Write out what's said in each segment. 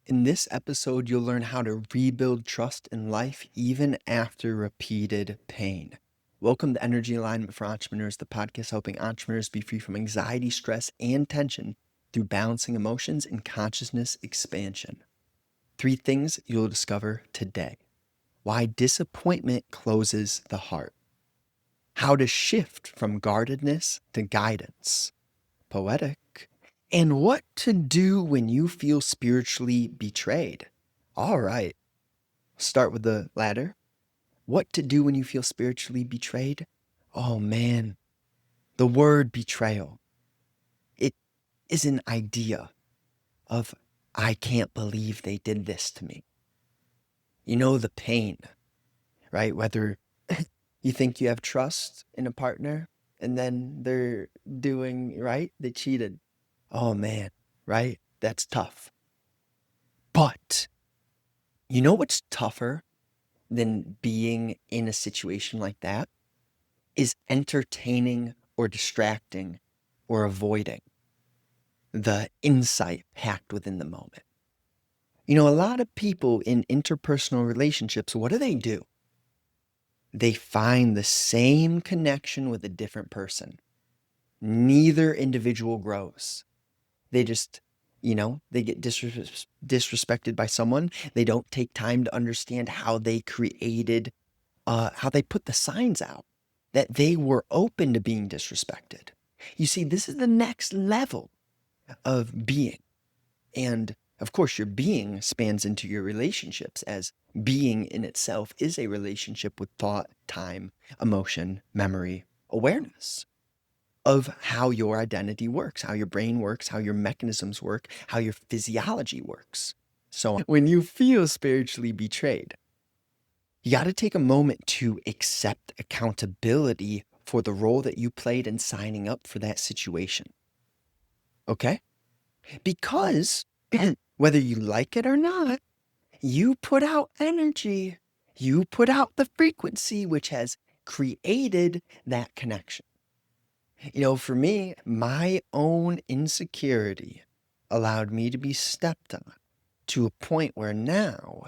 In this episode, you'll learn how to rebuild trust in life even after repeated pain. Welcome to Energy Alignment for Entrepreneurs, the podcast helping entrepreneurs be free from anxiety, stress, and tension through balancing emotions and consciousness expansion. 3 things you'll discover today. Why disappointment closes the heart. How to shift from guardedness to guidance. Poetic. And what to do when you feel spiritually betrayed. All right, start with the latter. What to do when you feel spiritually betrayed? Oh man, the word betrayal. It is an idea of, I can't believe they did this to me. You know, the pain, right? Whether you think you have trust in a partner and then they're doing right, they cheated. Oh man, right? That's tough. But you know what's tougher than being in a situation like that? Is entertaining or distracting or avoiding the insight packed within the moment. You know, a lot of people in interpersonal relationships, what do? They find the same connection with a different person. Neither individual grows. They just, they get disrespected by someone. They don't take time to understand how they created, how they put the signs out that they were open to being disrespected. You see, this is the next level of being. And of course, your being spans into your relationships, as being in itself is a relationship with thought, time, emotion, memory, awareness of how your identity works, how your brain works, how your mechanisms work, how your physiology works. So when you feel spiritually betrayed, you got to take a moment to accept accountability for the role that you played in signing up for that situation. Okay? Because whether you like it or not, you put out energy. You put out the frequency, which has created that connection. You know, for me, my own insecurity allowed me to be stepped on to a point where now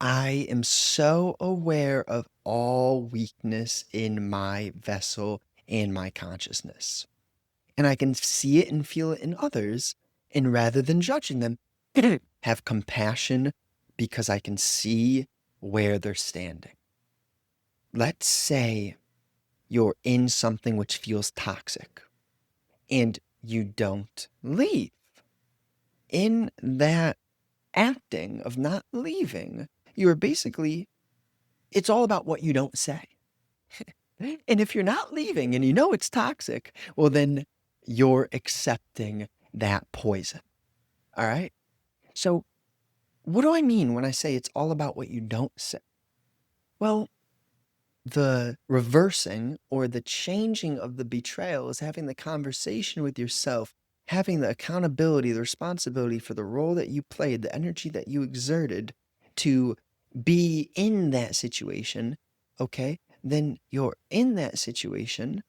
I am so aware of all weakness in my vessel and my consciousness. And I can see it and feel it in others. And rather than judging them, have compassion because I can see where they're standing. Let's say you're in something which feels toxic and you don't leave. In that acting of not leaving, you are basically, it's all about what you don't say. And if you're not leaving and you know it's toxic, well, then you're accepting that poison. All right. So, what do I mean when I say it's all about what you don't say? Well, the reversing or the changing of the betrayal is having the conversation with yourself, having the accountability, the responsibility for the role that you played, the energy that you exerted to be in that situation. Okay. Then you're in that situation.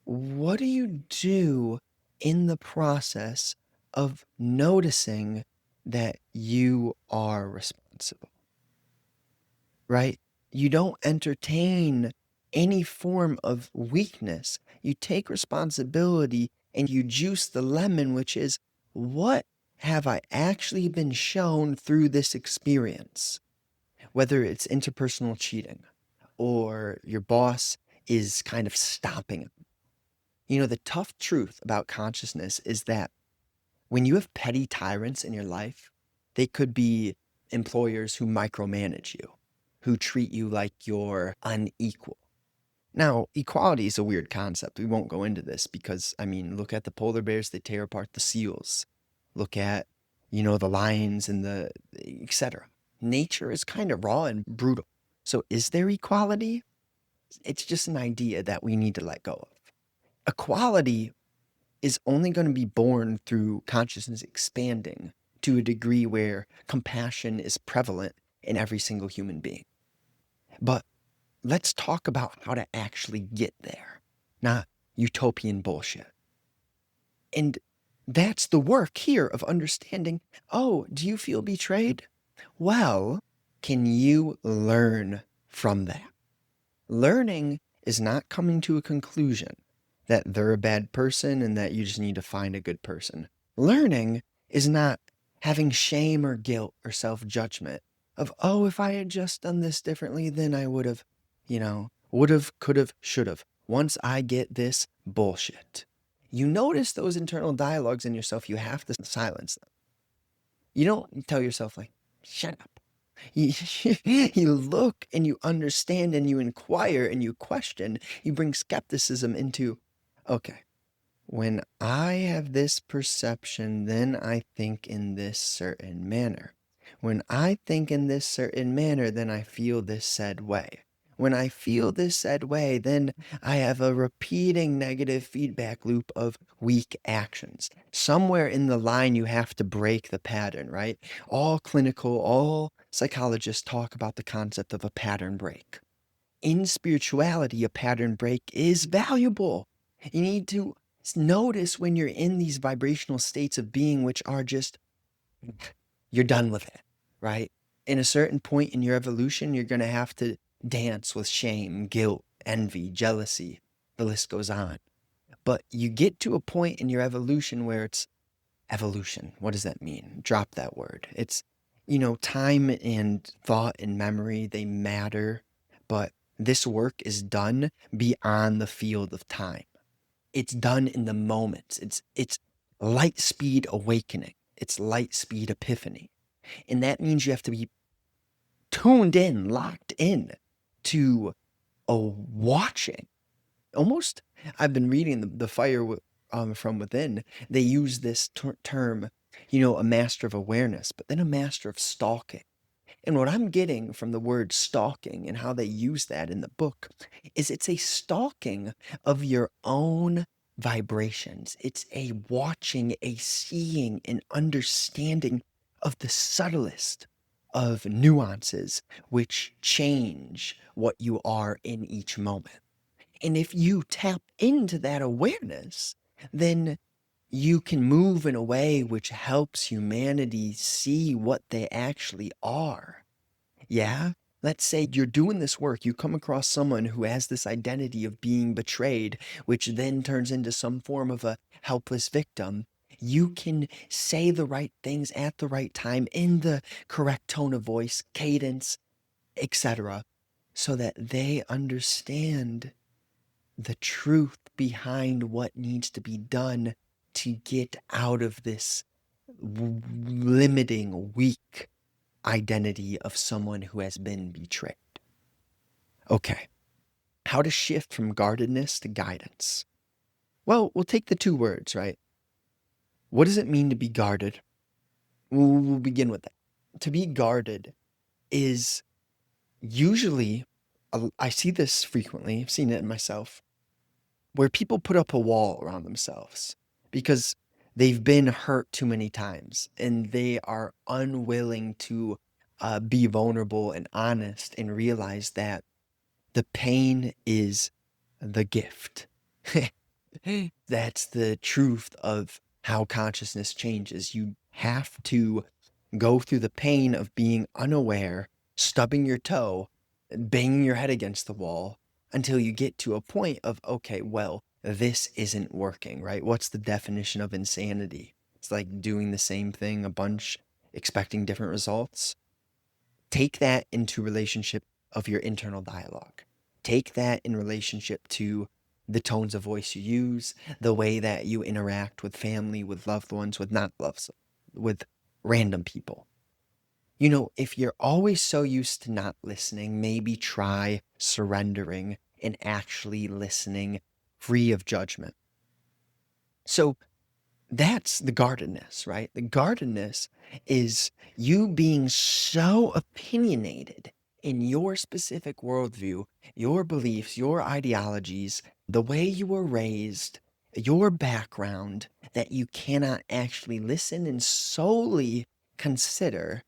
What do you do in the process of noticing that you are responsible? Right? You don't entertain any form of weakness. You take responsibility and you juice the lemon, which is, what have I actually been shown through this experience? Whether it's interpersonal cheating or your boss is kind of stopping it. You know, the tough truth about consciousness is that when you have petty tyrants in your life, they could be employers who micromanage you, who treat you like you're unequal. Now, equality is a weird concept. We won't go into this because, I mean, look at the polar bears, they tear apart the seals. Look at, the lions and the etc. Nature is kind of raw and brutal. So is there equality? It's just an idea that we need to let go of. Equality is only going to be born through consciousness expanding to a degree where compassion is prevalent in every single human being. But let's talk about how to actually get there, not utopian bullshit. And That's the work here of understanding, oh, do you feel betrayed? Well, can you learn from that? Learning is not coming to a conclusion that they're a bad person and that you just need to find a good person. Learning is not having shame or guilt or self judgment of, oh, if I had just done this differently, then I would have, would have, could have, should have. Once I get this bullshit. You notice those internal dialogues in yourself, you have to silence them. You don't tell yourself, like, shut up. You, you look and you understand and you inquire and you question. You bring skepticism into, okay, when I have this perception, then I think in this certain manner. When I think in this certain manner, then I feel this said way. When I feel this said way, then I have a repeating negative feedback loop of weak actions. Somewhere in the line, you have to break the pattern, right? All clinical, all psychologists talk about the concept of a pattern break. In spirituality, a pattern break is valuable. You need to notice when you're in these vibrational states of being, which are just, you're done with it, right? In a certain point in your evolution, you're going to have to dance with shame, guilt, envy, jealousy. The list goes on. But you get to a point in your evolution where it's evolution. What does that mean? Drop that word. It's, time and thought and memory, they matter, but this work is done beyond the field of time. It's done in the moments. It's light speed awakening. It's light speed epiphany. And that means you have to be tuned in, locked in to a watching. Almost, I've been reading the fire from within. They use this term, a master of awareness, but then a master of stalking. And what I'm getting from the word stalking and how they use that in the book is it's a stalking of your own vibrations. It's a watching, a seeing, an understanding of the subtlest of nuances which change what you are in each moment. And if you tap into that awareness, then you can move in a way which helps humanity see what they actually are. Yeah? Let's say you're doing this work, you come across someone who has this identity of being betrayed, which then turns into some form of a helpless victim. You can say the right things at the right time in the correct tone of voice, cadence, etc., so that they understand the truth behind what needs to be done to get out of this limiting, weak identity of someone who has been betrayed. Okay, how to shift from guardedness to guidance. Well, we'll take the two words, right? What does it mean to be guarded? We'll begin with that. To be guarded is usually, I see this frequently, I've seen it in myself, where people put up a wall around themselves because they've been hurt too many times and they are unwilling to be vulnerable and honest and realize that the pain is the gift. That's the truth of how consciousness changes. You have to go through the pain of being unaware, stubbing your toe, banging your head against the wall until you get to a point of, okay, well, this isn't working, right? What's the definition of insanity? It's like doing the same thing a bunch, expecting different results. Take that into relationship of your internal dialogue. Take that in relationship to the tones of voice you use, the way that you interact with family, with loved ones, with not loved, with random people. If you're always so used to not listening, maybe try surrendering and actually listening free of judgment. So that's the guardedness, right? The guardedness is you being so opinionated in your specific worldview, your beliefs, your ideologies, the way you were raised, your background, that you cannot actually listen and solely consider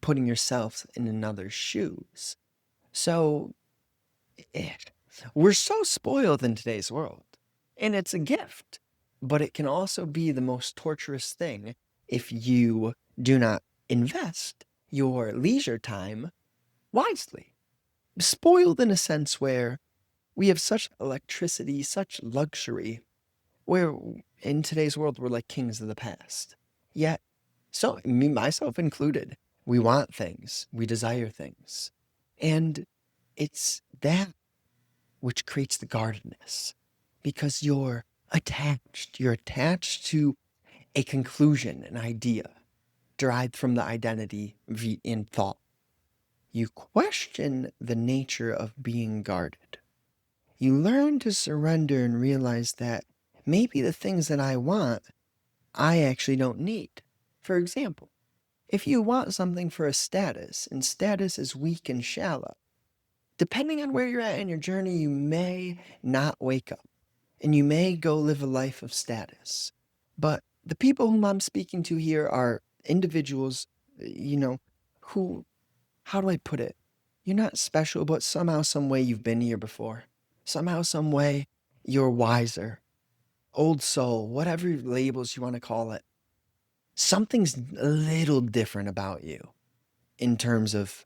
putting yourself in another's shoes. So eh, we're so spoiled in today's world, and it's a gift. but it can also be the most torturous thing if you do not invest your leisure time wisely. Spoiled in a sense where we have such electricity, such luxury, where in today's world we're like kings of the past. Yet, so me myself included, we want things, we desire things. And it's that which creates the guardedness because you're attached to a conclusion, an idea derived from the identity in thought. You question the nature of being guarded. You learn to surrender and realize that maybe the things that I want, I actually don't need. For example, if you want something for a status, and status is weak and shallow, depending on where you're at in your journey, you may not wake up and you may go live a life of status. But the people whom I'm speaking to here are individuals, who, how do I put it? You're not special, but somehow, some way you've been here before. Somehow, some way you're wiser, old soul, whatever labels you want to call it. Something's a little different about you in terms of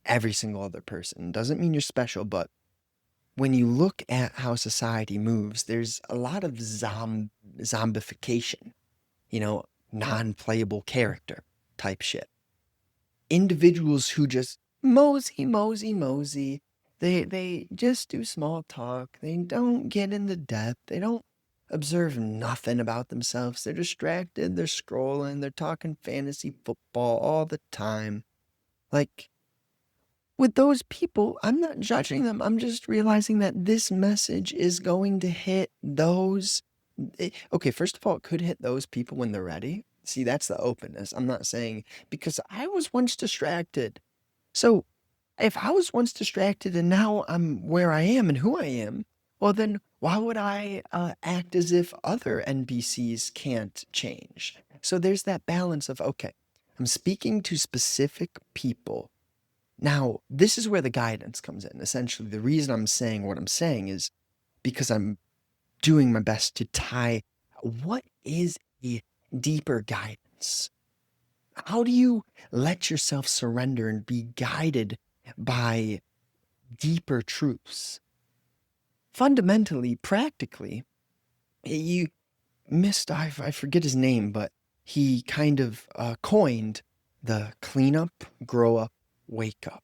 every single other person. Doesn't mean you're special, but when you look at how society moves, there's a lot of zombification, non-playable character type shit. Individuals who just mosey. They just do small talk. They don't get into depth. They don't observe nothing about themselves. They're distracted. They're scrolling. They're talking fantasy football all the time. Like, with those people, I'm not judging them. I'm just realizing that this message is going to hit those. Okay, first of all, it could hit those people when they're ready. See, that's the openness. I'm not saying because I was once distracted. So if I was once distracted and now I'm where I am and who I am, well, then why would I act as if other NPCs can't change? So there's that balance of, okay, I'm speaking to specific people. Now, this is where the guidance comes in. Essentially, the reason I'm saying what I'm saying is because I'm doing my best to tie what is a deeper guidance. How do you let yourself surrender and be guided by deeper truths? Fundamentally, practically, you missed, I forget his name, but he kind of coined the clean up, grow up, wake up.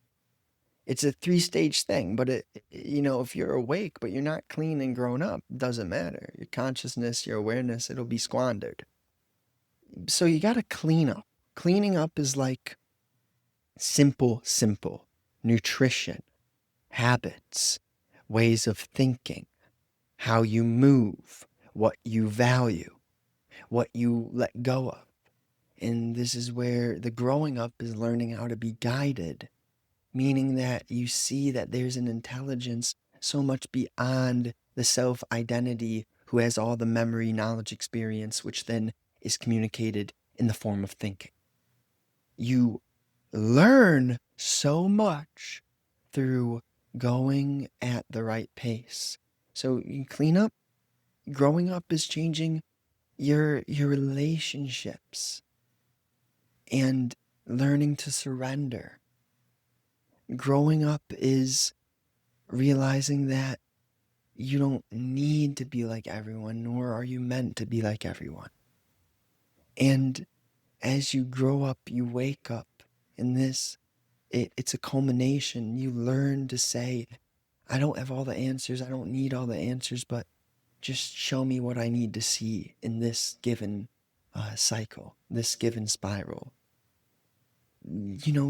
It's a three-stage thing, but if you're awake, but you're not clean and grown up, doesn't matter. Your consciousness, your awareness, it'll be squandered. So you got to clean up. Cleaning up is like simple nutrition, habits, ways of thinking, how you move, what you value, what you let go of. And this is where the growing up is learning how to be guided, meaning that you see that there's an intelligence so much beyond the self-identity who has all the memory, knowledge, experience, which then is communicated in the form of thinking. You learn so much through going at the right pace. So you clean up. Growing up is changing your relationships and learning to surrender. Growing up is realizing that you don't need to be like everyone, nor are you meant to be like everyone. And as you grow up, you wake up in this, it's a culmination. You learn to say, I don't have all the answers. I don't need all the answers, but just show me what I need to see in this given cycle, this given spiral.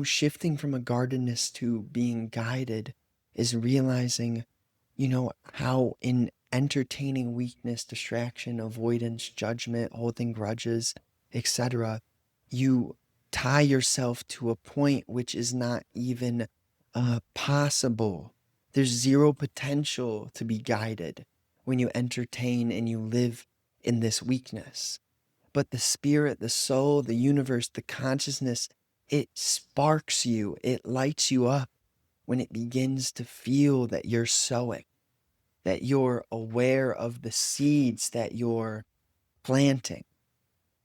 Shifting from a guardedness to being guided is realizing, how in entertaining weakness, distraction, avoidance, judgment, holding grudges, etc., you tie yourself to a point which is not even possible. There's zero potential to be guided when you entertain and you live in this weakness. But the spirit, the soul, the universe, the consciousness, it sparks you, it lights you up when it begins to feel that you're sowing, that you're aware of the seeds that you're planting.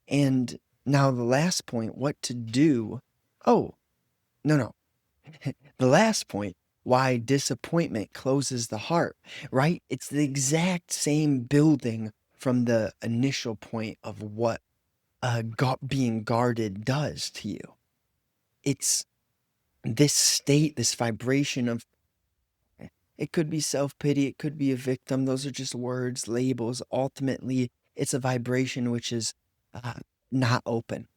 And now the last point, what to do. Oh, no. The last point, why disappointment closes the heart, right? It's the exact same building from the initial point of what being guarded does to you. It's this state, this vibration of, it could be self-pity, it could be a victim. Those are just words, labels. Ultimately, it's a vibration which is uh, not open.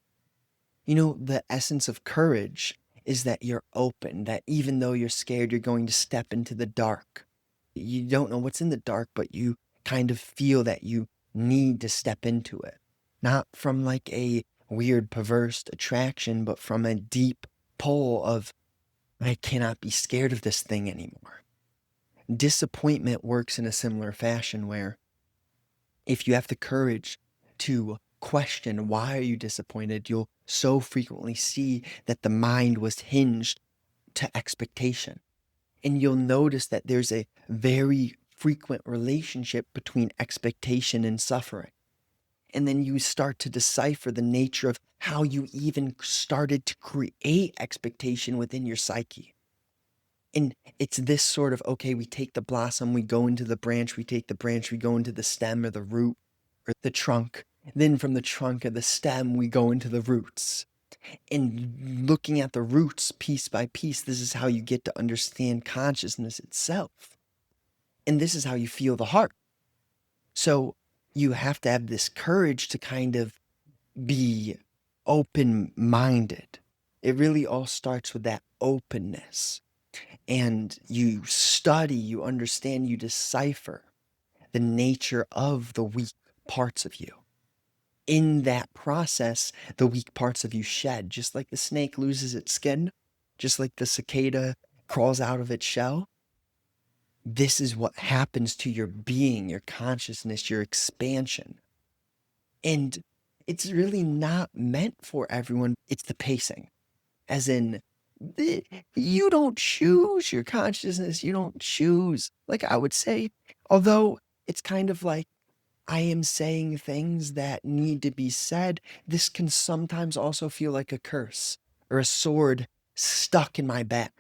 You know, the essence of courage is that you're open, that even though you're scared, you're going to step into the dark. You don't know what's in the dark, but you kind of feel that you need to step into it. Not from like a weird, perverse attraction, but from a deep pull of, I cannot be scared of this thing anymore. Disappointment works in a similar fashion where if you have the courage to question why are you disappointed, you'll so frequently see that the mind was hinged to expectation. And you'll notice that there's a very frequent relationship between expectation and suffering. And then you start to decipher the nature of how you even started to create expectation within your psyche. And it's this sort of, okay, we take the blossom, we go into the branch, we take the branch, we go into the stem or the root or the trunk. Then from the trunk or the stem, we go into the roots. And looking at the roots piece by piece, this is how you get to understand consciousness itself. And this is how you feel the heart. So you have to have this courage to kind of be open-minded. It really all starts with that openness. And you study, you understand, you decipher the nature of the weak parts of you. In that process, the weak parts of you shed, just like the snake loses its skin, just like the cicada crawls out of its shell. This is what happens to your being, your consciousness, your expansion. And it's really not meant for everyone. It's the pacing, as in, you don't choose your consciousness. You don't choose. Like I would say, although it's kind of like I am saying things that need to be said, this can sometimes also feel like a curse or a sword stuck in my back.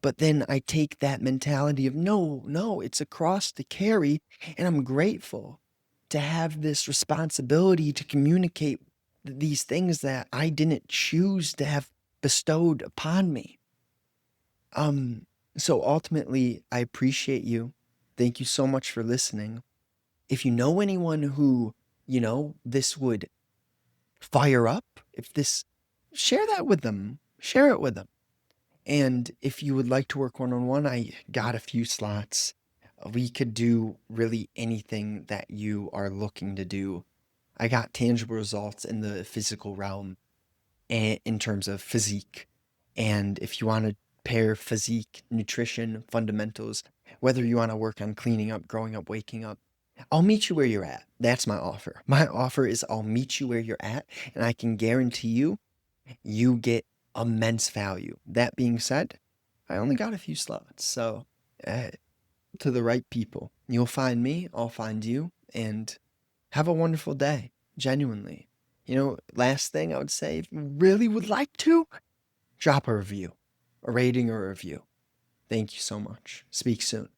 But then I take that mentality of no, it's a cross to carry, and I'm grateful to have this responsibility to communicate these things that I didn't choose to have bestowed upon me. Um, so ultimately, I appreciate you. Thank you so much for listening. If you know anyone who, this would fire up, if this, share that with them. Share it with them. And if you would like to work one-on-one, I got a few slots. We could do really anything that you are looking to do. I got tangible results in the physical realm in terms of physique. And if you want to pair physique, nutrition, fundamentals, whether you want to work on cleaning up, growing up, waking up, I'll meet you where you're at. That's my offer. My offer is I'll meet you where you're at, and I can guarantee you get immense value. That being said, I only got a few slots, so uh, to the right people, you'll find me, I'll find you, and have a wonderful day. Genuinely. Last thing I would say, if you really would like to, drop a review, a rating or a review. Thank you so much. Speak soon.